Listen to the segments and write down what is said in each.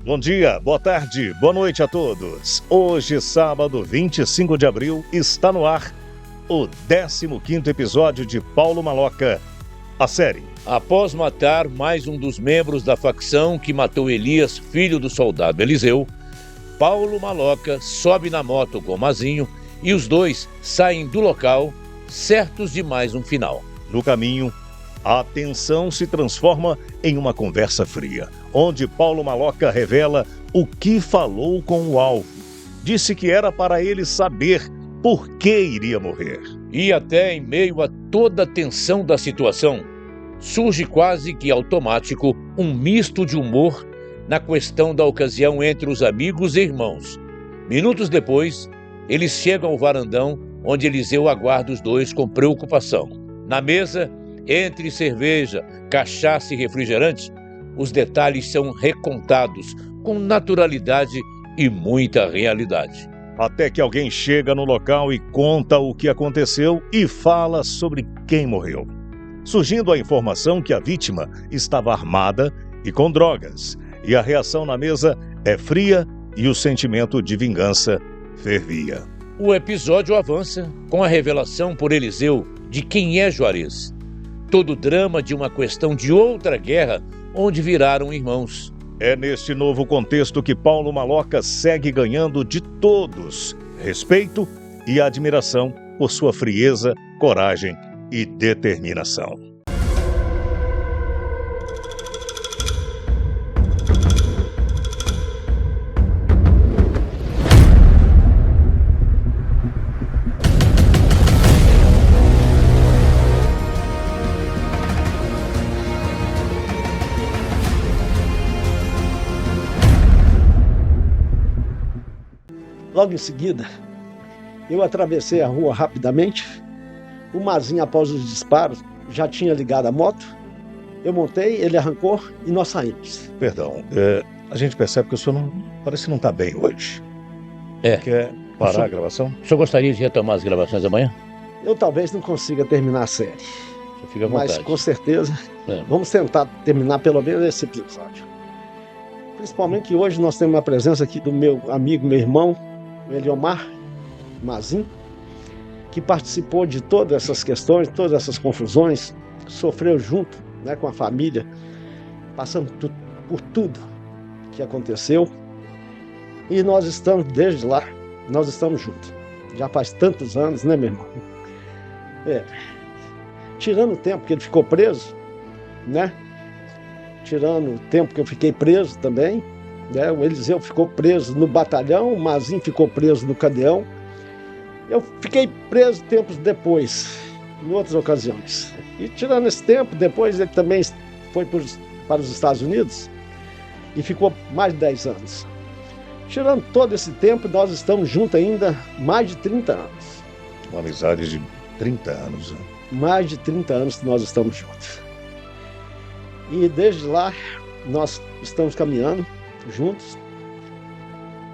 Bom dia, boa tarde, boa noite a todos. Hoje, sábado, 25 de abril, está no ar o 15º episódio de Paulo Maloca, a série. Após matar mais um dos membros da facção que matou Elias, filho do soldado Eliseu, Paulo Maloca sobe na moto com Mazinho e os dois saem do local, certos de mais um final. No caminho, a tensão se transforma em uma conversa fria, onde Paulo Maloca revela o que falou com o alvo. Disse que era para ele saber por que iria morrer. E até em meio a toda a tensão da situação, surge quase que automático um misto de humor na questão da ocasião entre os amigos e irmãos. Minutos depois, eles chegam ao varandão, onde Eliseu aguarda os dois com preocupação. Na mesa, entre cerveja, cachaça e refrigerante, os detalhes são recontados com naturalidade e muita realidade. Até que alguém chega no local e conta o que aconteceu e fala sobre quem morreu. Surgindo a informação que a vítima estava armada e com drogas, e a reação na mesa é fria e o sentimento de vingança fervia. O episódio avança com a revelação por Eliseu de quem é Juarez. Todo o drama de uma questão de outra guerra onde viraram irmãos. É neste novo contexto que Paulo Maloca segue ganhando de todos respeito e admiração por sua frieza, coragem e determinação. Logo em seguida, eu atravessei a rua rapidamente. O Mazinho, após os disparos, já tinha ligado a moto. Eu montei, ele arrancou e nós saímos. Perdão, a gente percebe que o senhor parece que não está bem hoje. Quer parar a gravação? O senhor gostaria de retomar as gravações amanhã? Eu talvez não consiga terminar a série. Fica à vontade. Mas com certeza, vamos tentar terminar pelo menos esse episódio. Principalmente que hoje nós temos a presença aqui do meu amigo, meu irmão, o Eliomar Mazinho, que participou de todas essas questões, todas essas confusões, sofreu junto, né, com a família, passando por tudo que aconteceu. E nós estamos, desde lá, nós estamos juntos. Já faz tantos anos, né, meu irmão? Tirando o tempo que ele ficou preso, né? Tirando o tempo que eu fiquei preso também, né? O Eliseu ficou preso no batalhão, o Mazinho ficou preso no cadeão. Eu fiquei preso tempos depois, em outras ocasiões. E tirando esse tempo, depois ele também foi para os Estados Unidos e ficou mais de 10 anos. Tirando todo esse tempo, nós estamos juntos ainda mais de 30 anos. Uma amizade de 30 anos. Né? Mais de 30 anos que nós estamos juntos. E desde lá, nós estamos caminhando juntos,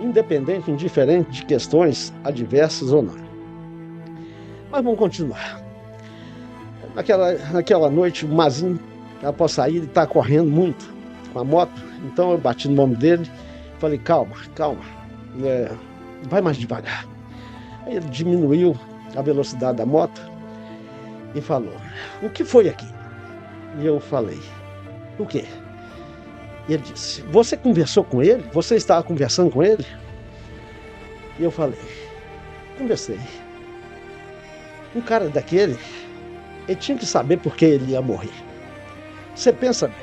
independente, indiferente de questões adversas ou não. Mas vamos continuar. Naquela noite, o Mazinho, após sair, ele está correndo muito com a moto. Então eu bati no nome dele e falei, calma, vai mais devagar. Aí ele diminuiu a velocidade da moto e falou, o que foi aqui? E eu falei, o quê? E ele disse, você conversou com ele? Você estava conversando com ele? E eu falei, conversei. Um cara daquele, ele tinha que saber por que ele ia morrer. Você pensa bem,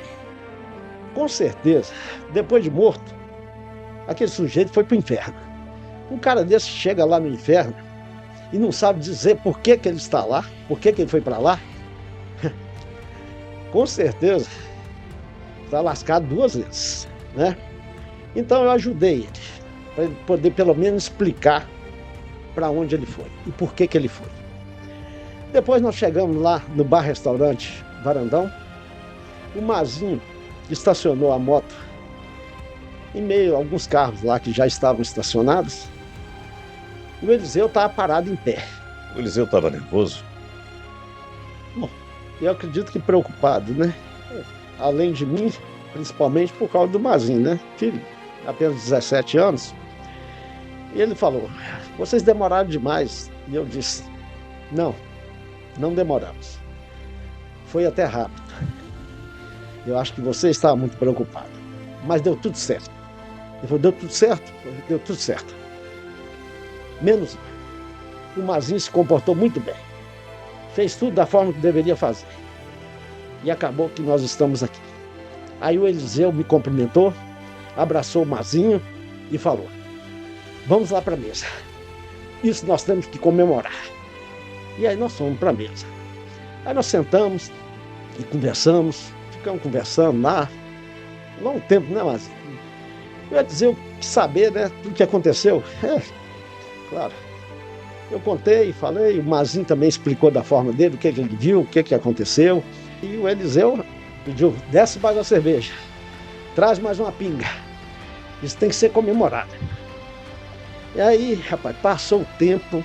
com certeza, depois de morto, aquele sujeito foi para o inferno. Um cara desse chega lá no inferno e não sabe dizer por que ele está lá, por que ele foi para lá. Com certeza, está lascado 2 vezes, né? Então eu ajudei ele, para ele poder pelo menos explicar para onde ele foi e por que ele foi. Depois nós chegamos lá no bar-restaurante Varandão. O Mazinho estacionou a moto em meio a alguns carros lá que já estavam estacionados. E o Eliseu estava parado em pé. O Eliseu estava nervoso? Bom, eu acredito que preocupado, né? Além de mim, principalmente por causa do Mazinho, né? Filho, apenas 17 anos. E ele falou, vocês demoraram demais. E eu disse, não demoramos. Foi até rápido. Eu acho que você estava muito preocupado. Mas deu tudo certo. Ele falou, deu tudo certo? Deu tudo certo. Menos o Mazinho se comportou muito bem. Fez tudo da forma que deveria fazer. E acabou que nós estamos aqui. Aí o Eliseu me cumprimentou, abraçou o Mazinho e falou, vamos lá para a mesa. Isso nós temos que comemorar. E aí nós fomos para a mesa. Aí nós sentamos e conversamos, ficamos conversando lá. Longo tempo, né, Mazinho? Eu ia dizer, eu quis saber, né, tudo que aconteceu. Claro. Eu contei, falei, o Mazinho também explicou da forma dele, o que ele viu, o que aconteceu. E o Eliseu pediu, desce mais uma cerveja, traz mais uma pinga. Isso tem que ser comemorado. E aí, rapaz, passou o tempo,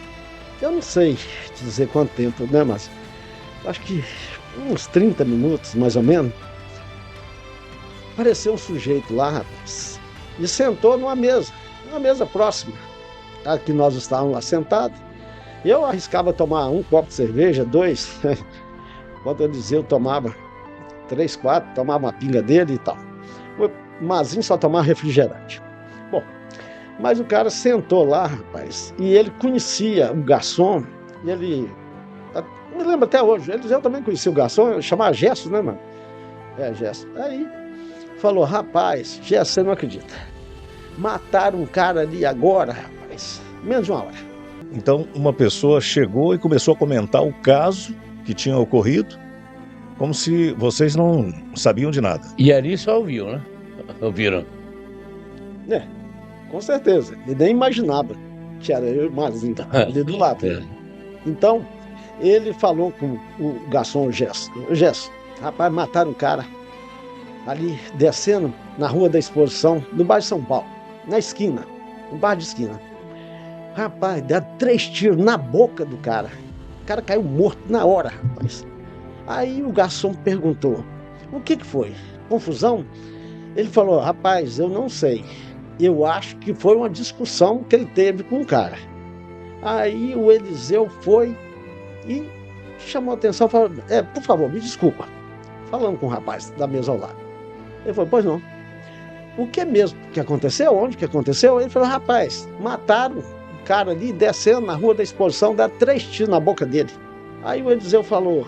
eu não sei dizer quanto tempo, né, mas acho que uns 30 minutos, mais ou menos. Apareceu um sujeito lá, rapaz, e sentou numa mesa próxima, a que nós estávamos lá sentados. Eu arriscava tomar um copo de cerveja, 2, enquanto o Eliseu tomava 3, 4, tomava uma pinga dele e tal. O Mazinho só tomava refrigerante. Bom, mas o cara sentou lá, rapaz, e ele conhecia o garçom, e ele, me lembro até hoje, o Eliseu também conhecia o garçom, chamava Gesso, né, mano? Gesso. Aí falou, rapaz, Gesso, você não acredita. Mataram um cara ali agora, rapaz, menos de uma hora. Então, uma pessoa chegou e começou a comentar o caso que tinha ocorrido, como se vocês não sabiam de nada. E ali só ouviu, né? Ouviram. Com certeza. Ele nem imaginava que era eu e o Mazinho ali do lado. Então, ele falou com o garçom Gesso. Gesso, rapaz, mataram um cara ali descendo na Rua da Exposição, no bairro de São Paulo, na esquina, no bar de esquina. Rapaz, deram 3 tiros na boca do cara. O cara caiu morto na hora, rapaz. Aí o garçom perguntou, o que foi? Confusão? Ele falou, rapaz, eu não sei. Eu acho que foi uma discussão que ele teve com o cara. Aí o Eliseu foi e chamou a atenção, falou, por favor, me desculpa. Falando com o rapaz da mesa ao lado. Ele falou, pois não. O que mesmo que aconteceu? Onde que aconteceu? Ele falou, rapaz, mataram o cara ali descendo na Rua da Exposição, deram 3 tiros na boca dele. Aí o Eliseu falou,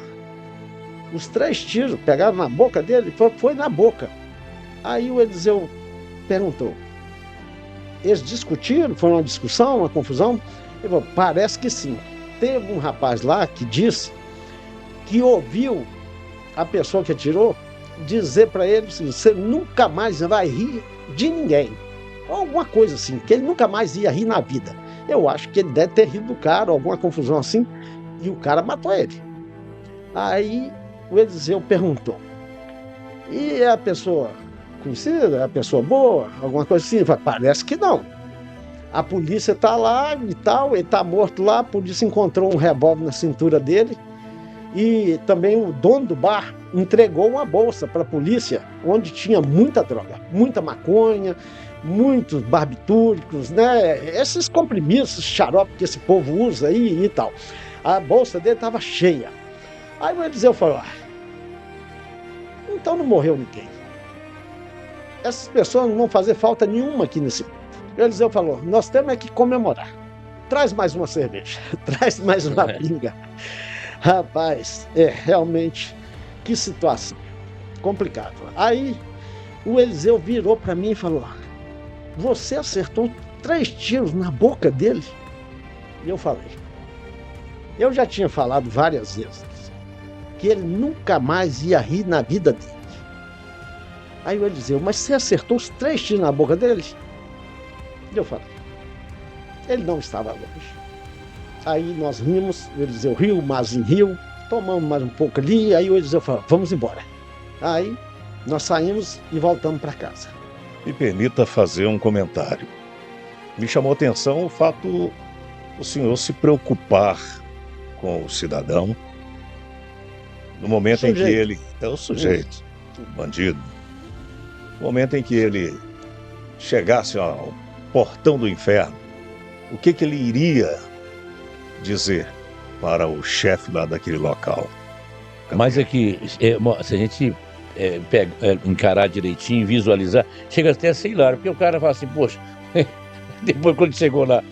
os 3 tiros pegaram na boca dele? Foi na boca. Aí o Eliseu perguntou, eles discutiram? Foi uma discussão, uma confusão? Ele falou, parece que sim. Teve um rapaz lá que disse que ouviu a pessoa que atirou dizer para ele assim, você nunca mais vai rir de ninguém. Ou alguma coisa assim, que ele nunca mais ia rir na vida. Eu acho que ele deve ter rido do cara, alguma confusão assim, e o cara matou ele. Aí o Eliseu perguntou, e é a pessoa conhecida, é a pessoa boa, alguma coisa assim? Falei, parece que não. A polícia está lá e tal, ele está morto lá, a polícia encontrou um revólver na cintura dele, e também o dono do bar entregou uma bolsa para a polícia, onde tinha muita droga, muita maconha, muitos barbitúricos, né? Esses comprimidos, esses xarope que esse povo usa aí e tal. A bolsa dele estava cheia. Aí o Eliseu falou, então não morreu ninguém. Essas pessoas não vão fazer falta nenhuma aqui nesse mundo. O Eliseu falou, nós temos que comemorar. Traz mais uma cerveja, traz mais uma pinga. Rapaz, realmente, que situação complicada. Aí o Eliseu virou para mim e falou, você acertou 3 tiros na boca dele? E eu falei, eu já tinha falado várias vezes que ele nunca mais ia rir na vida dele. Aí o Eliseu, mas você acertou os 3 tiros na boca dele? E eu falei, ele não estava longe. Aí nós rimos, o Eliseu riu, o Mazinho riu, tomamos mais um pouco ali, aí o Eliseu falou, vamos embora. Aí nós saímos e voltamos para casa. Me permita fazer um comentário. Me chamou a atenção o fato do senhor se preocupar com o cidadão no momento em que ele... É o sujeito, o bandido. No momento em que ele chegasse ao portão do inferno, o que ele iria dizer para o chefe lá daquele local? Mas é que, se a gente encarar direitinho, visualizar, chega até a ser hilário, porque o cara fala assim, poxa, depois quando chegou lá,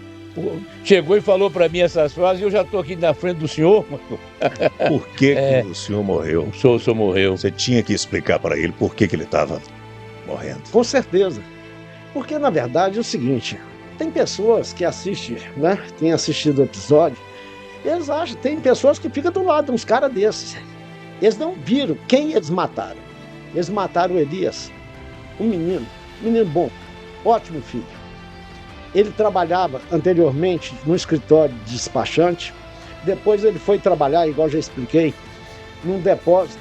chegou e falou para mim essas frases e eu já estou aqui na frente do senhor. Por que o senhor morreu? O senhor morreu. Você tinha que explicar para ele por que ele estava morrendo. Com certeza. Porque, na verdade, é o seguinte, tem pessoas que assistem, né? Tem assistido o episódio, eles acham, tem pessoas que ficam do lado de uns caras desses. Eles não viram quem eles mataram. Eles mataram o Elias, um menino bom, ótimo filho. Ele trabalhava anteriormente no escritório de despachante, depois ele foi trabalhar, igual já expliquei, num depósito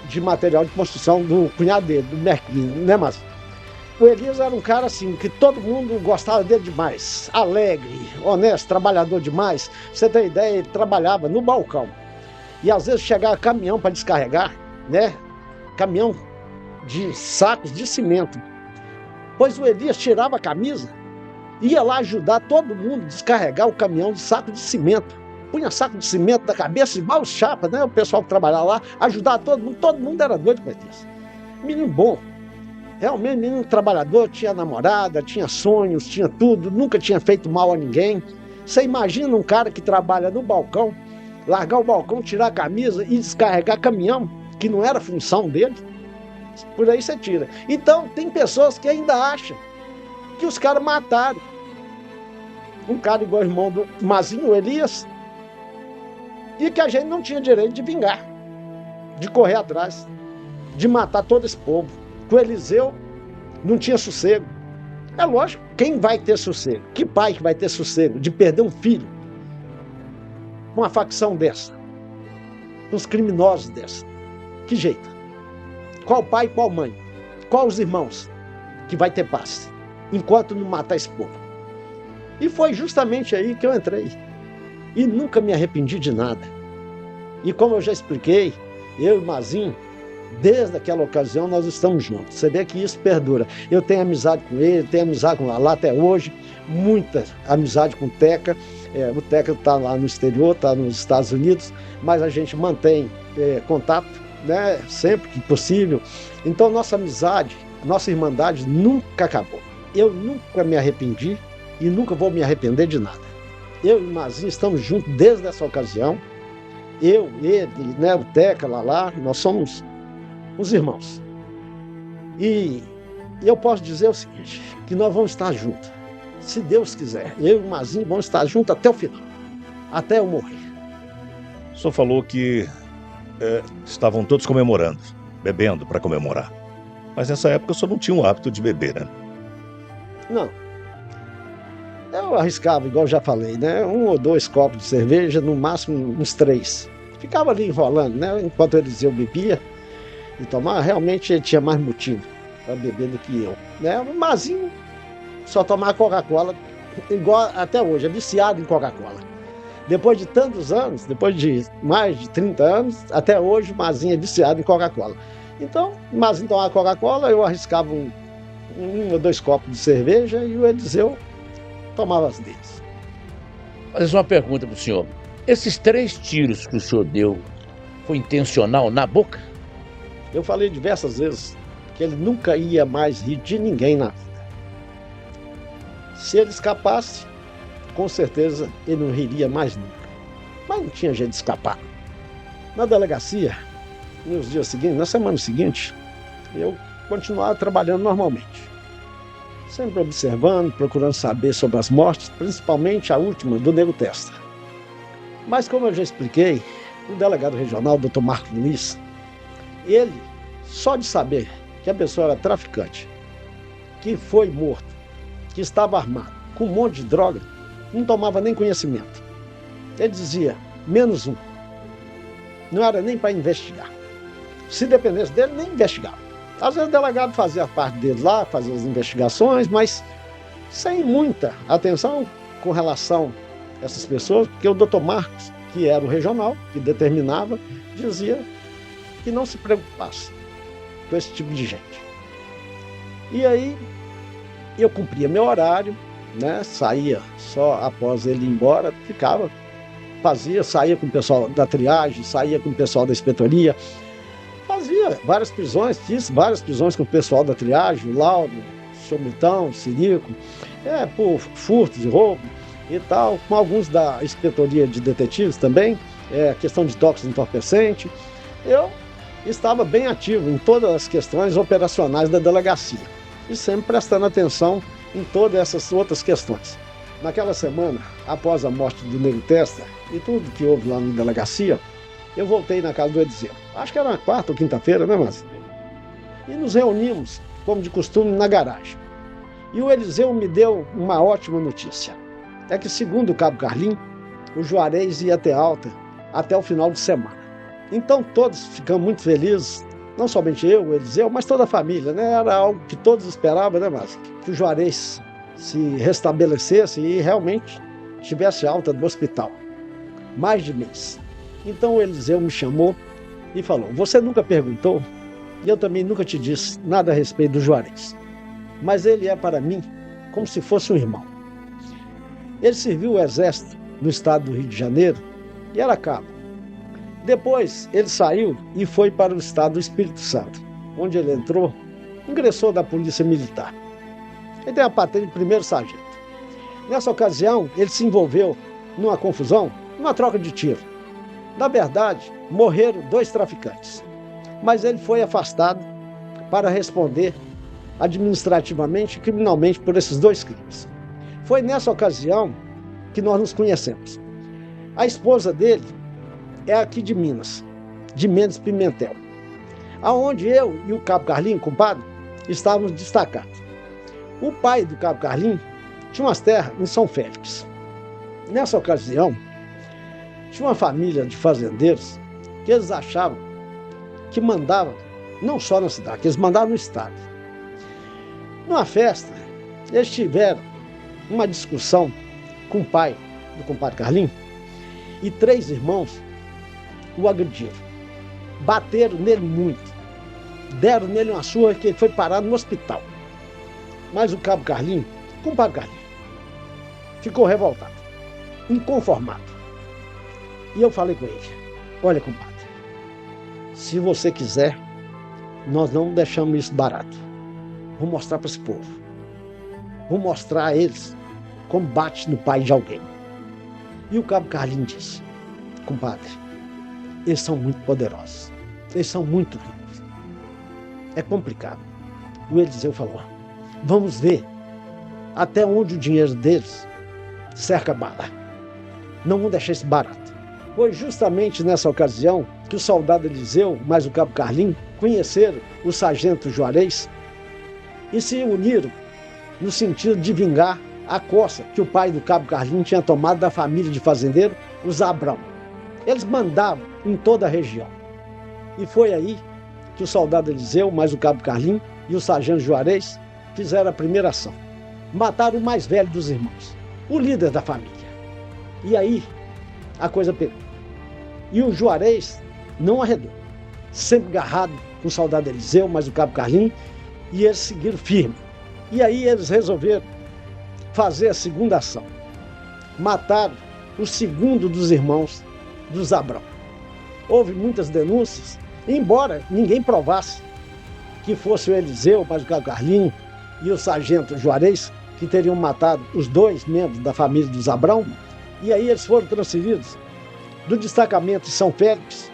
de material de construção do cunhado dele, do Merquinho, né, mas o Elias era um cara assim, que todo mundo gostava dele demais, alegre, honesto, trabalhador demais. Pra você ter ideia, ele trabalhava no balcão. E às vezes chegava caminhão para descarregar, né? Caminhão de sacos de cimento. Pois o Elias tirava a camisa, ia lá ajudar todo mundo a descarregar o caminhão de saco de cimento. Punha saco de cimento na cabeça, igual os chapas, né? O pessoal que trabalhava lá, ajudava todo mundo era doido com Elias. Menino bom. Realmente, menino trabalhador, tinha namorada, tinha sonhos, tinha tudo, nunca tinha feito mal a ninguém. Você imagina um cara que trabalha no balcão, largar o balcão, tirar a camisa e descarregar caminhão, que não era função dele? Por aí você tira. Então, tem pessoas que ainda acham que os caras mataram. Um cara igual o irmão do Mazinho, o Elias, e que a gente não tinha direito de vingar, de correr atrás, de matar todo esse povo. Que o Eliseu não tinha sossego. É lógico, quem vai ter sossego? Que pai que vai ter sossego de perder um filho com uma facção dessa? Com os criminosos dessa? Que jeito? Qual pai, qual mãe? Qual os irmãos que vai ter paz enquanto não matar esse povo? E foi justamente aí que eu entrei. E nunca me arrependi de nada. E como eu já expliquei, eu e o Mazinho, desde aquela ocasião nós estamos juntos. Você vê que isso perdura. Eu tenho amizade com ele, tenho amizade com o Lala até hoje, muita amizade com o Teca. O Teca está lá no exterior, está nos Estados Unidos, mas a gente mantém contato, né, sempre que possível. Então nossa amizade, nossa irmandade nunca acabou. Eu nunca me arrependi e nunca vou me arrepender de nada. Eu e o Mazinho estamos juntos desde essa ocasião. Eu, ele, né, o Teca, Lala, nós somos os irmãos. E eu posso dizer o seguinte, que nós vamos estar juntos, se Deus quiser. Eu e o Mazinho vamos estar juntos até o final, até eu morrer. O senhor falou que estavam todos comemorando, bebendo para comemorar. Mas nessa época o senhor não tinha o hábito de beber, né? Não. Eu arriscava, igual já falei, né? 1 ou 2 copos de cerveja, no máximo uns 3. Ficava ali enrolando, né? Enquanto o Eliseu bebia e tomava, realmente ele tinha mais motivo para beber do que eu, né? O Mazinho só tomava Coca-Cola, igual até hoje, é viciado em Coca-Cola. Depois de tantos anos, depois de mais de 30 anos, até hoje o Mazinho é viciado em Coca-Cola. Então, o Mazinho tomava Coca-Cola, eu arriscava 1 ou 2 copos de cerveja e o Eliseu tomava as deles. Mas uma pergunta para o senhor. Esses 3 tiros que o senhor deu, foi intencional na boca? Eu falei diversas vezes que ele nunca ia mais rir de ninguém na vida. Se ele escapasse, com certeza ele não riria mais nunca. Mas não tinha jeito de escapar. Na delegacia, nos dias seguintes, na semana seguinte, eu continuava trabalhando normalmente. Sempre observando, procurando saber sobre as mortes, principalmente a última do Nego Testa. Mas como eu já expliquei, o delegado regional, Dr. Marcos Luiz, ele, só de saber que a pessoa era traficante, que foi morto, que estava armado, com um monte de droga, não tomava nem conhecimento. Ele dizia, -1. Não era nem para investigar. Se dependesse dele, nem investigava. Às vezes o delegado fazia a parte dele lá, fazia as investigações, mas sem muita atenção com relação a essas pessoas, porque o Dr. Marcos, que era o regional, que determinava, dizia que não se preocupasse com esse tipo de gente. E aí, Eu cumpria meu horário, né? Saía só após ele ir embora, saía com o pessoal da triagem, saía com o pessoal da inspetoria, fazia várias prisões, fiz várias prisões com o pessoal da triagem, o Lauro, o Sr. Milton, o Sirico, por furtos e roubo e tal, com alguns da inspetoria de detetives também, questão de tóxicos entorpecentes. Eu estava bem ativo em todas as questões operacionais da delegacia e sempre prestando atenção em todas essas outras questões. Naquela semana, após a morte do Nego Testa e tudo que houve lá na delegacia, eu voltei na casa do Eliseu. Acho que era na quarta ou quinta-feira, né, Márcio? E nos reunimos, como de costume, na garagem. E o Eliseu me deu uma ótima notícia. É que, segundo o Cabo Carlim, o Juarez ia ter alta até o final de semana. Então todos ficamos muito felizes, não somente eu, o Eliseu, mas toda a família, né? Era algo que todos esperavam, né, Márcio? Que o Juarez se restabelecesse e realmente tivesse alta do hospital. Mais de mês. Então o Eliseu me chamou e falou: você nunca perguntou, e eu também nunca te disse nada a respeito do Juarez, mas ele é para mim como se fosse um irmão. Ele serviu o exército no estado do Rio de Janeiro e era cabo. Depois ele saiu e foi para o estado do Espírito Santo, onde ele ingressou da Polícia Militar. Ele tem a patente de primeiro sargento. Nessa ocasião, ele se envolveu numa confusão, numa troca de tiro. Na verdade, morreram 2 traficantes, mas ele foi afastado para responder administrativamente e criminalmente por esses 2 crimes. Foi nessa ocasião que nós nos conhecemos. A esposa dele é aqui de Minas, de Mendes Pimentel, aonde eu e o Cabo Carlim, compadre, estávamos destacados. O pai do Cabo Carlim tinha umas terras em São Félix. Nessa ocasião, tinha uma família de fazendeiros que eles achavam que mandavam, não só na cidade, que eles mandavam no estado. Numa festa, eles tiveram uma discussão com o pai do compadre Carlim e 3 irmãos o agrediram. Bateram nele muito. Deram nele uma surra que ele foi parado no hospital. Mas o Cabo Carlim, compadre Carlim, ficou revoltado, inconformado. E eu falei com ele: olha, compadre, se você quiser, nós não deixamos isso barato. Vou mostrar para esse povo. Vou mostrar a eles como bate no pai de alguém. E o Cabo Carlim disse: compadre, eles são muito poderosos. Eles são muito ricos. É complicado. O Eliseu falou: vamos ver até onde o dinheiro deles cerca a bala. Não vamos deixar isso barato. Foi justamente nessa ocasião que o soldado Eliseu, mais o Cabo Carlim, conheceram o sargento Juarez e se uniram no sentido de vingar a coça que o pai do Cabo Carlim tinha tomado da família de fazendeiro, os Abrão. Eles mandavam em toda a região. E foi aí que o soldado Eliseu, mais o Cabo Carlim e o sargento Juarez fizeram a primeira ação. Mataram o mais velho dos irmãos, o líder da família. E aí a coisa pegou. E o Juarez não arredou, sempre agarrado com o soldado Eliseu, mais o Cabo Carlim, e eles seguiram firme. E aí eles resolveram fazer a segunda ação. Mataram o segundo dos irmãos dos Abrão. Houve muitas denúncias, embora ninguém provasse que fosse o Eliseu, mais o Cabo Carlim e o sargento Juarez que teriam matado os 2 membros da família dos Abrão. E aí eles foram transferidos do destacamento de São Félix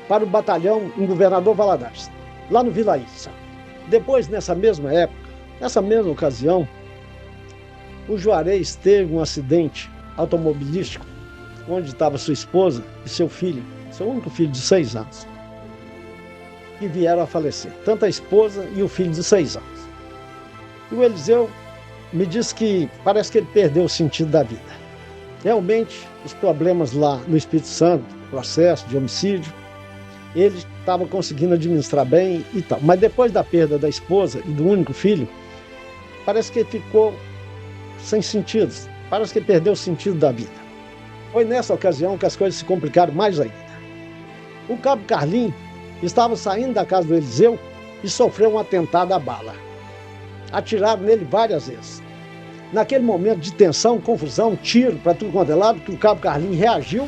para o batalhão em Governador Valadares, lá no Vila Isa. Depois, nessa mesma época, nessa mesma ocasião, o Juarez teve um acidente automobilístico onde estava sua esposa e seu filho, seu único filho de 6 anos, e vieram a falecer, tanto a esposa e o filho de 6 anos. E o Eliseu me disse que parece que ele perdeu o sentido da vida. Realmente, os problemas lá no Espírito Santo, processo de homicídio, ele estava conseguindo administrar bem e tal. Mas depois da perda da esposa e do único filho, parece que ele ficou sem sentidos. Parece que ele perdeu o sentido da vida. Foi nessa ocasião que as coisas se complicaram mais ainda. O Cabo Carlim estava saindo da casa do Eliseu e sofreu um atentado à bala. atiraram nele várias vezes. Naquele momento de tensão, confusão, tiro para tudo quanto é lado, que o cabo Carlinhos reagiu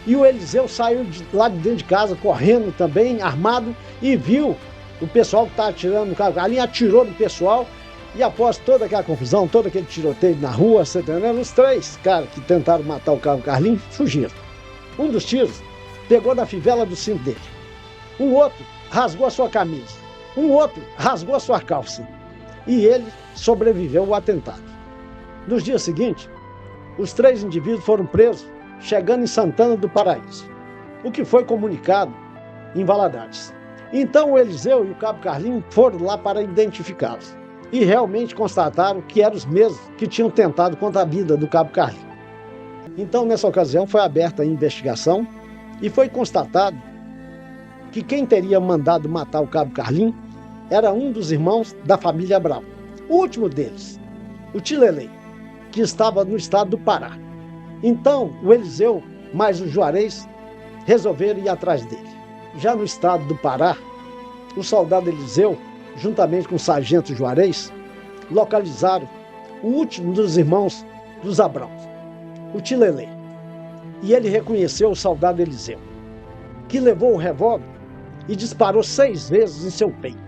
e o Eliseu saiu lá de dentro de casa, correndo também, armado, e viu o pessoal que estava atirando no cabo Carlinhos, atirou no pessoal, e após toda aquela confusão, todo aquele tiroteio na rua, você entendeu? Os 3 caras que tentaram matar o cabo Carlinhos fugiram. Um dos tiros pegou na fivela do cinto dele. Um outro rasgou a sua camisa. Um outro rasgou a sua calça. E ele sobreviveu ao atentado. Nos dias seguintes, os 3 indivíduos foram presos, chegando em Santana do Paraíso, o que foi comunicado em Valadares. Então o Eliseu e o cabo Carlinhos foram lá para identificá-los e realmente constataram que eram os mesmos que tinham tentado contra a vida do cabo Carlinhos. Então, nessa ocasião, foi aberta a investigação e foi constatado que quem teria mandado matar o cabo Carlinhos era um dos irmãos da família Abrão. O último deles, o Tilelê, que estava no estado do Pará. Então, o Eliseu mais o Juarez resolveram ir atrás dele. Já no estado do Pará, o soldado Eliseu, juntamente com o sargento Juarez, localizaram o último dos irmãos dos Abrão, o Tilelê. E ele reconheceu o soldado Eliseu, que levou o revólver e disparou 6 vezes em seu peito.